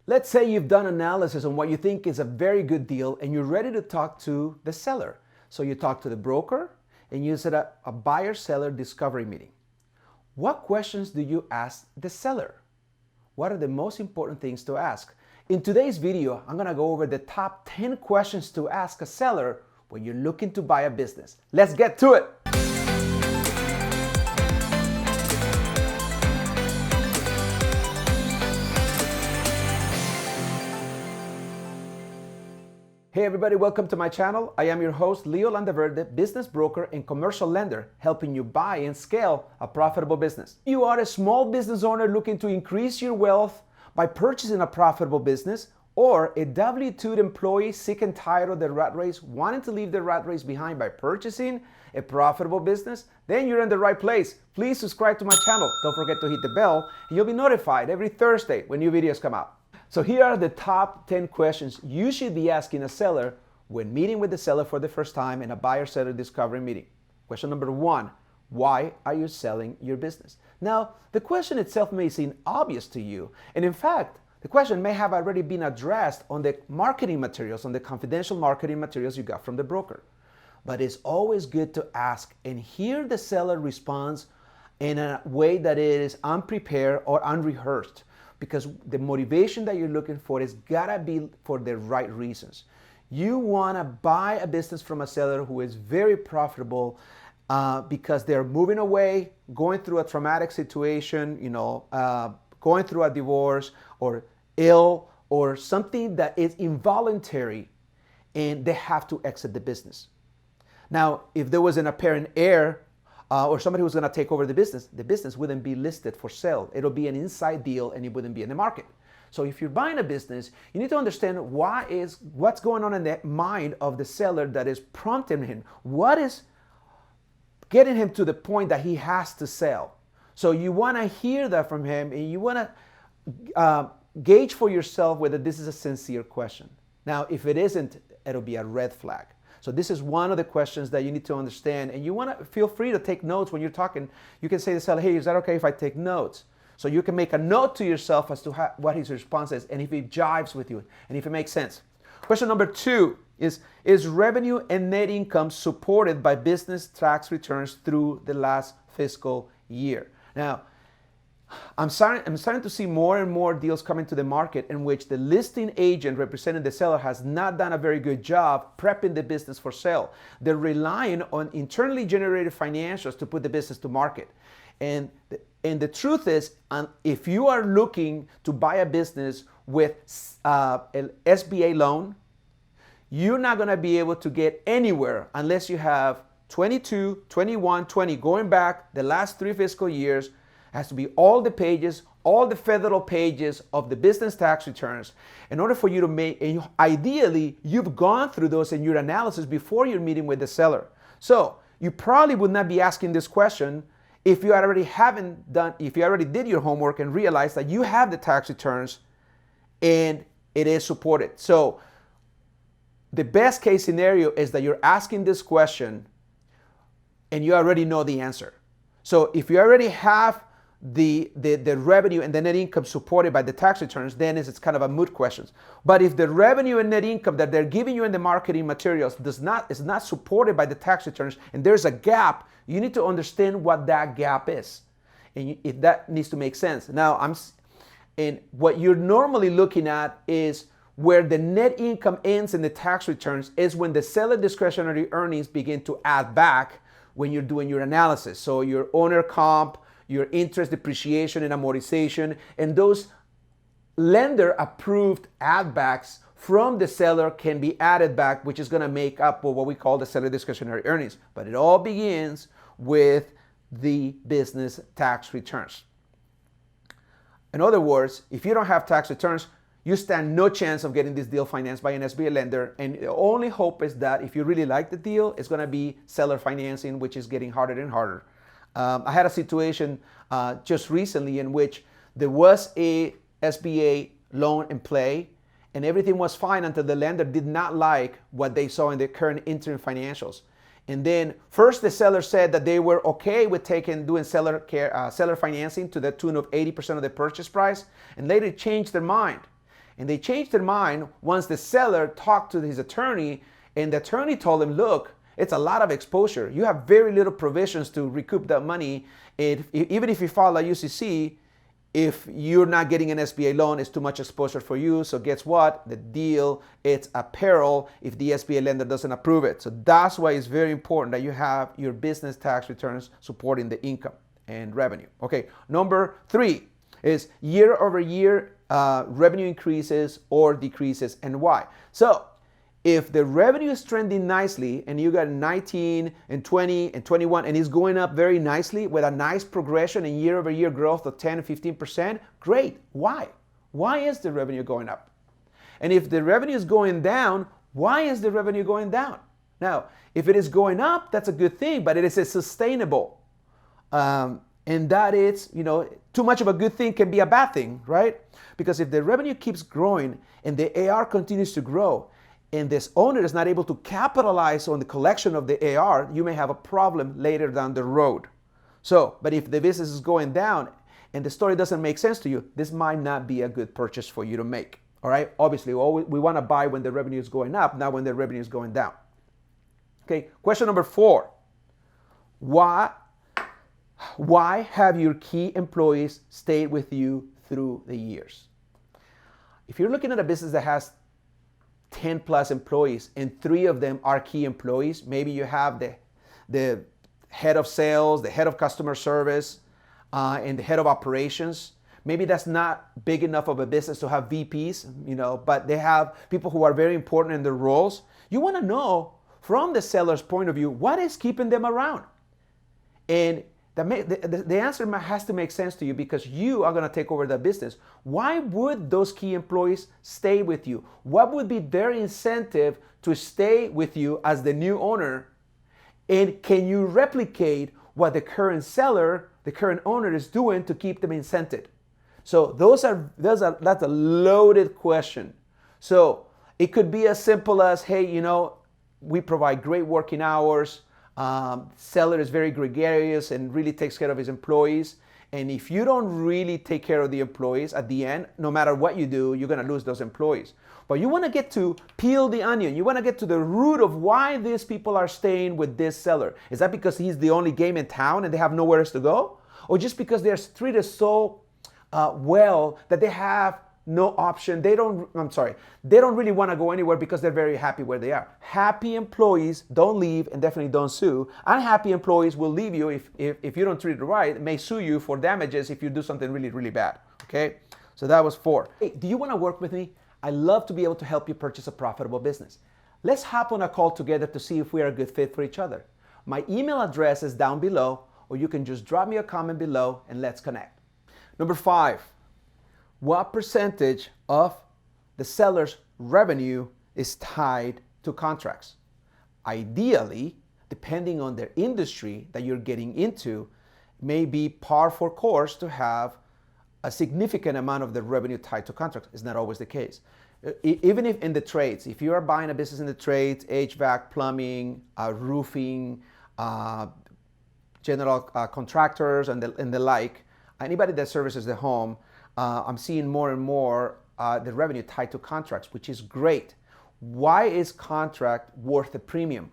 Let's say you've done analysis on what you think is a very good deal and you're ready to talk to the seller. So you talk to the broker and you set up a buyer-seller discovery meeting. What questions do you ask the seller? What are the most important things to ask? In today's video, I'm gonna go over the top 10 questions to ask a seller when you're looking to buy a business. Let's get to it. Hey everybody, welcome to my channel. I am your host, Leo Landaverde, business broker and commercial lender, helping you buy and scale a profitable business. You are a small business owner looking to increase your wealth by purchasing a profitable business, or a W-2 employee sick and tired of the rat race, wanting to leave the rat race behind by purchasing a profitable business, then you're in the right place. Please subscribe to my channel. Don't forget to hit the bell and you'll be notified every Thursday when new videos come out. So here are the top 10 questions you should be asking a seller when meeting with the seller for the first time in a buyer-seller discovery meeting. Question number 1, why are you selling your business? Now, the question itself may seem obvious to you, and in fact, the question may have already been addressed on the marketing materials, on the confidential marketing materials you got from the broker. But it's always good to ask and hear the seller response in a way that is unprepared or unrehearsed, because the motivation that you're looking for is gotta be for the right reasons. You wanna buy a business from a seller who is very profitable because they're moving away, going through a traumatic situation, going through a divorce or ill or something that is involuntary and they have to exit the business. Now, if there was an apparent heir or somebody who's going to take over the business wouldn't be listed for sale. It'll be an inside deal and it wouldn't be in the market. So if you're buying a business, you need to understand what's going on in the mind of the seller that is prompting him. What is getting him to the point that he has to sell? So you want to hear that from him and you want to gauge for yourself whether this is a sincere question. Now, if it isn't, it'll be a red flag. So this is one of the questions that you need to understand, and you want to feel free to take notes when you're talking. You can say to the seller, hey, is that okay if I take notes? So you can make a note to yourself as to what his response is and if it jives with you and if it makes sense. Question number 2 is revenue and net income supported by business tax returns through the last fiscal year? Now, I'm starting to see more and more deals coming to the market in which the listing agent representing the seller has not done a very good job prepping the business for sale. They're relying on internally generated financials to put the business to market. And the truth is, if you are looking to buy a business with an SBA loan, you're not going to be able to get anywhere unless you have 22, 21, 20, going back the last 3 fiscal years. Has to be all the pages, all the federal pages of the business tax returns in order for you to make, and ideally, you've gone through those in your analysis before you're meeting with the seller. So you probably would not be asking this question if you already did your homework and realized that you have the tax returns and it is supported. So the best case scenario is that you're asking this question and you already know the answer. So if you already have the revenue and the net income supported by the tax returns, then it's kind of a moot question. But if the revenue and net income that they're giving you in the marketing materials is not supported by the tax returns and there's a gap, you need to understand what that gap is. And if that needs to make sense. Now, and what you're normally looking at is where the net income ends in the tax returns is when the seller discretionary earnings begin to add back when you're doing your analysis. So your owner comp, your interest, depreciation, and amortization, and those lender-approved add-backs from the seller can be added back, which is going to make up what we call the seller discretionary earnings. But it all begins with the business tax returns. In other words, if you don't have tax returns, you stand no chance of getting this deal financed by an SBA lender, and the only hope is that if you really like the deal, it's going to be seller financing, which is getting harder and harder. I had a situation just recently in which there was a SBA loan in play and everything was fine until the lender did not like what they saw in the current interim financials. And then first the seller said that they were okay with doing seller financing to the tune of 80% of the purchase price, and later changed their mind. And they changed their mind once the seller talked to his attorney, and the attorney told him, look, it's a lot of exposure. You have very little provisions to recoup that money. Even if you file a UCC, if you're not getting an SBA loan, it's too much exposure for you. So guess what? The deal, it's a peril if the SBA lender doesn't approve it. So that's why it's very important that you have your business tax returns supporting the income and revenue. Okay, number 3 is year over year revenue increases or decreases, and why. So if the revenue is trending nicely and you got 19 and 20 and 21 and it's going up very nicely with a nice progression and year over year growth of 10 and 15%, great. Why? Why is the revenue going up? And if the revenue is going down, why is the revenue going down? Now, if it is going up, that's a good thing, but it is sustainable. And that is, too much of a good thing can be a bad thing, right? Because if the revenue keeps growing and the AR continues to grow, and this owner is not able to capitalize on the collection of the AR, you may have a problem later down the road. So, but if the business is going down and the story doesn't make sense to you, this might not be a good purchase for you to make. All right? Obviously, we want to buy when the revenue is going up, not when the revenue is going down. Okay, question number 4. Why have your key employees stayed with you through the years? If you're looking at a business that has 10 plus employees and 3 of them are key employees, maybe you have the head of sales, the head of customer service, and the head of operations. Maybe that's not big enough of a business to have VPs, but they have people who are very important in their roles. You want to know from the seller's point of view, what is keeping them around? And the answer has to make sense to you because you are going to take over the business. Why would those key employees stay with you? What would be their incentive to stay with you as the new owner? And can you replicate what the current seller, the current owner is doing to keep them incented? So that's a loaded question. So it could be as simple as, hey, we provide great working hours. Seller is very gregarious and really takes care of his employees. And if you don't really take care of the employees at the end, no matter what you do, you're going to lose those employees. But you want to get to peel the onion. You want to get to the root of why these people are staying with this seller. Is that because he's the only game in town and they have nowhere else to go? Or just because they're treated so well that they have no option. They don't really want to go anywhere because they're very happy where they are. Happy employees don't leave and definitely don't sue. Unhappy employees will leave you if you don't treat it right. It may sue you for damages if you do something really, really bad. Okay? So that was 4. Hey, do you want to work with me? I love to be able to help you purchase a profitable business. Let's hop on a call together to see if we are a good fit for each other. My email address is down below, or you can just drop me a comment below and let's connect. Number 5. What percentage of the seller's revenue is tied to contracts? Ideally, depending on their industry that you're getting into, may be par for course to have a significant amount of the revenue tied to contracts. It's not always the case. Even if in the trades, if you are buying a business in the trades, HVAC, plumbing, roofing, general contractors and the like, anybody that services the home, I'm seeing more and more the revenue tied to contracts, which is great. Why is contract worth the premium?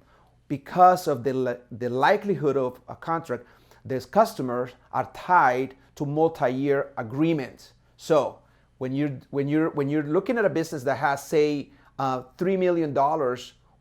Because of the likelihood of a contract, these customers are tied to multi-year agreements. So when you're looking at a business that has, say, $3 million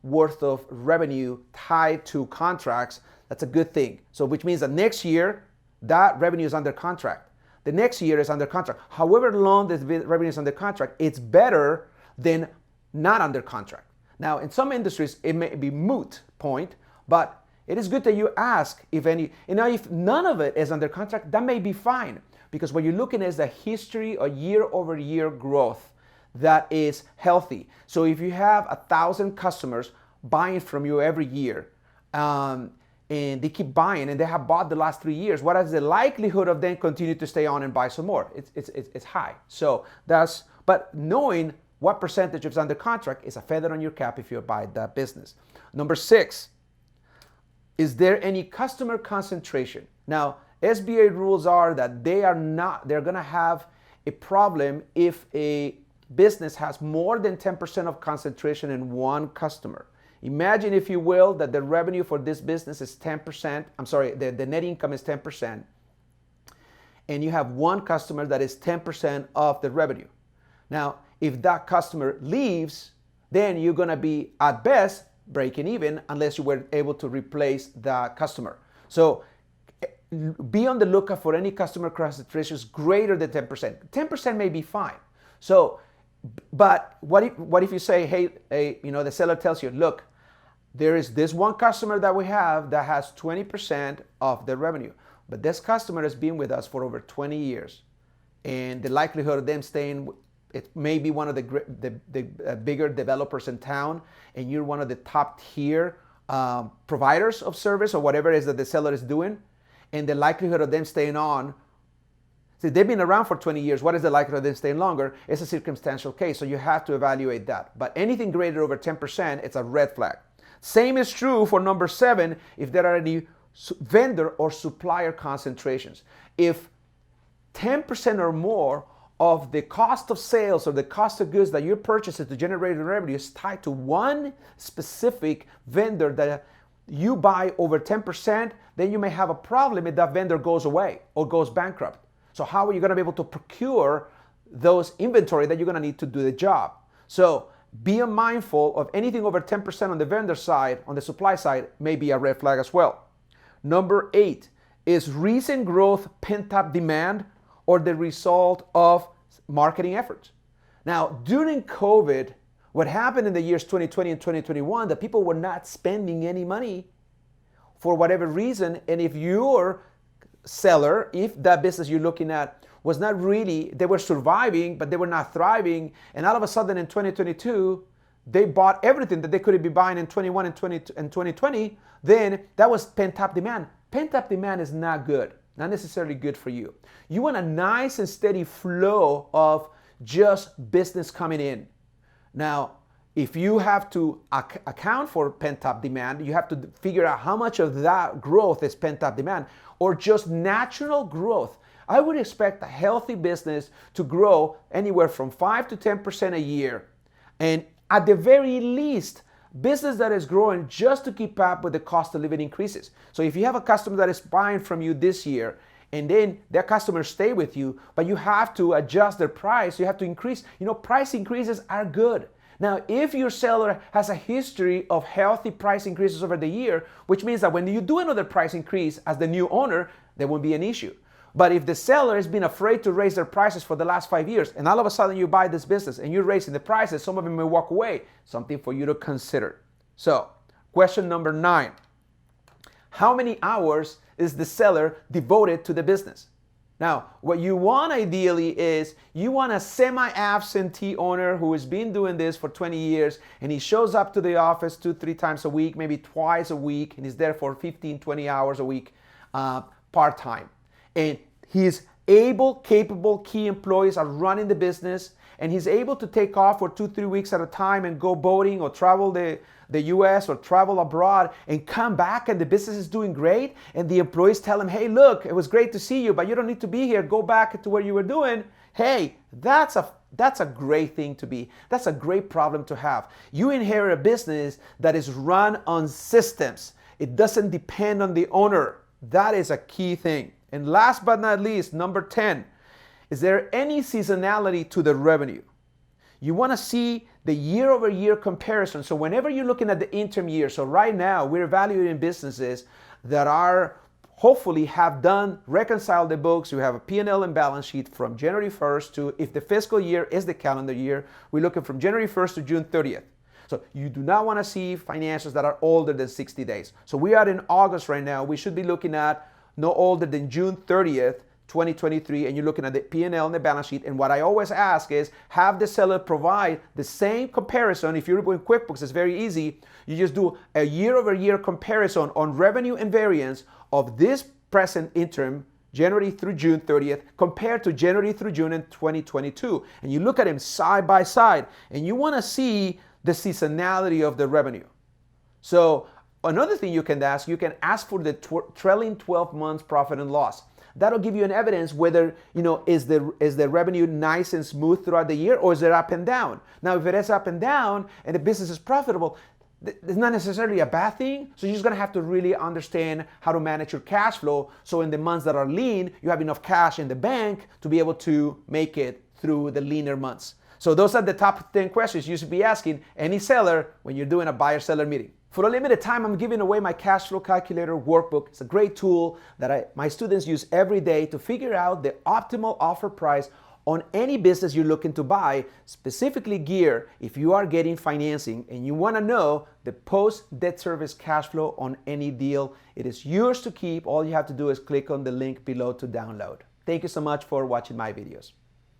worth of revenue tied to contracts, that's a good thing. So which means that next year that revenue is under contract. The next year is under contract. However long the revenue is under contract, it's better than not under contract. Now, in some industries, it may be moot point, but it is good that you ask if any. And now, if none of it is under contract, that may be fine, because what you're looking at is the history of year-over-year growth that is healthy. So if you have 1,000 customers buying from you every year, and they keep buying and they have bought the last 3 years, what is the likelihood of them continue to stay on and buy some more? It's high. So but knowing what percentage is under contract is a feather on your cap if you buy that business. Number 6, is there any customer concentration? Now, SBA rules are that they're going to have a problem if a business has more than 10% of concentration in one customer. Imagine, if you will, that the revenue for this business is 10%. I'm sorry, the net income is 10%. And you have one customer that is 10% of the revenue. Now, if that customer leaves, then you're going to be, at best, breaking even unless you were able to replace the customer. So be on the lookout for any customer concentrations greater than 10%. 10% may be fine. So, but what if you say, hey, the seller tells you, look, there is this one customer that we have that has 20% of the revenue, but this customer has been with us for over 20 years, and the likelihood of them staying, it may be one of the bigger developers in town, and you're one of the top tier providers of service or whatever it is that the seller is doing, and the likelihood of them staying on, see, they've been around for 20 years. What is the likelihood of them staying longer? It's a circumstantial case, so you have to evaluate that. But anything greater over 10%, it's a red flag. Same is true for number 7, if there are any vendor or supplier concentrations. If 10% or more of the cost of sales or the cost of goods that you're purchasing to generate revenue is tied to one specific vendor that you buy over 10%, then you may have a problem if that vendor goes away or goes bankrupt. So how are you going to be able to procure those inventory that you're going to need to do the job? So be mindful of anything over 10% on the vendor side, on the supply side, may be a red flag as well. Number 8, is recent growth pent-up demand or the result of marketing efforts? Now, during COVID, what happened in the years 2020 and 2021, that people were not spending any money for whatever reason. And if your seller, if that business you're looking at was not really, they were surviving, but they were not thriving, and all of a sudden in 2022, they bought everything that they could be buying in 21 and 2020, then that was pent-up demand. Pent-up demand is not good, not necessarily good for you. You want a nice and steady flow of just business coming in. Now, if you have to account for pent-up demand, you have to figure out how much of that growth is pent-up demand or just natural growth. I would expect a healthy business to grow anywhere from 5 to 10% a year. And at the very least, business that is growing just to keep up with the cost of living increases. So if you have a customer that is buying from you this year, and then their customers stay with you, but you have to adjust their price, you have to increase, price increases are good. Now, if your seller has a history of healthy price increases over the year, which means that when you do another price increase as the new owner, there won't be an issue. But if the seller has been afraid to raise their prices for the last 5 years, and all of a sudden you buy this business and you're raising the prices, some of them may walk away, something for you to consider. So, question number 9. How many hours is the seller devoted to the business? Now, what you want ideally is you want a semi-absentee owner who has been doing this for 20 years and he shows up to the office 2-3 times a week, maybe twice a week, and he's there for 15-20 hours a week part-time. And he's able, capable, key employees are running the business, and he's able to take off for 2-3 weeks at a time and go boating or travel the US or travel abroad and come back and the business is doing great, and the employees tell him, hey, look, it was great to see you, but you don't need to be here. Go back to what you were doing. Hey, that's a great thing to be. That's a great problem to have. You inherit a business that is run on systems. It doesn't depend on the owner. That is a key thing. And last but not least, number 10, is there any seasonality to the revenue? You want to see the year-over-year comparison. So whenever you're looking at the interim year, so right now we're evaluating businesses that are hopefully have reconciled the books. You have a P&L and balance sheet from January 1st to, if the fiscal year is the calendar year, we're looking from January 1st to June 30th. So you do not want to see financials that are older than 60 days. So we are in August right now. We should be looking at no older than June 30th, 2023, and you're looking at the P&L and the balance sheet. And what I always ask is have the seller provide the same comparison. If you're doing QuickBooks, it's very easy. You just do a year-over-year comparison on revenue and variance of this present interim, January through June 30th, compared to January through June in 2022. And you look at them side by side, and you want to see the seasonality of the revenue. So another thing you can ask for the trailing 12 months profit and loss. That'll give you an evidence whether, is the revenue nice and smooth throughout the year, or is it up and down? Now, if it is up and down and the business is profitable, it's not necessarily a bad thing. So you're just gonna have to really understand how to manage your cash flow. So in the months that are lean, you have enough cash in the bank to be able to make it through the leaner months. So those are the top 10 questions you should be asking any seller when you're doing a buyer-seller meeting. For a limited time, I'm giving away my cash flow calculator workbook. It's a great tool that my students use every day to figure out the optimal offer price on any business you're looking to buy, specifically gear if you are getting financing and you want to know the post-debt service cash flow on any deal. It is yours to keep. All you have to do is click on the link below to download. Thank you so much for watching my videos.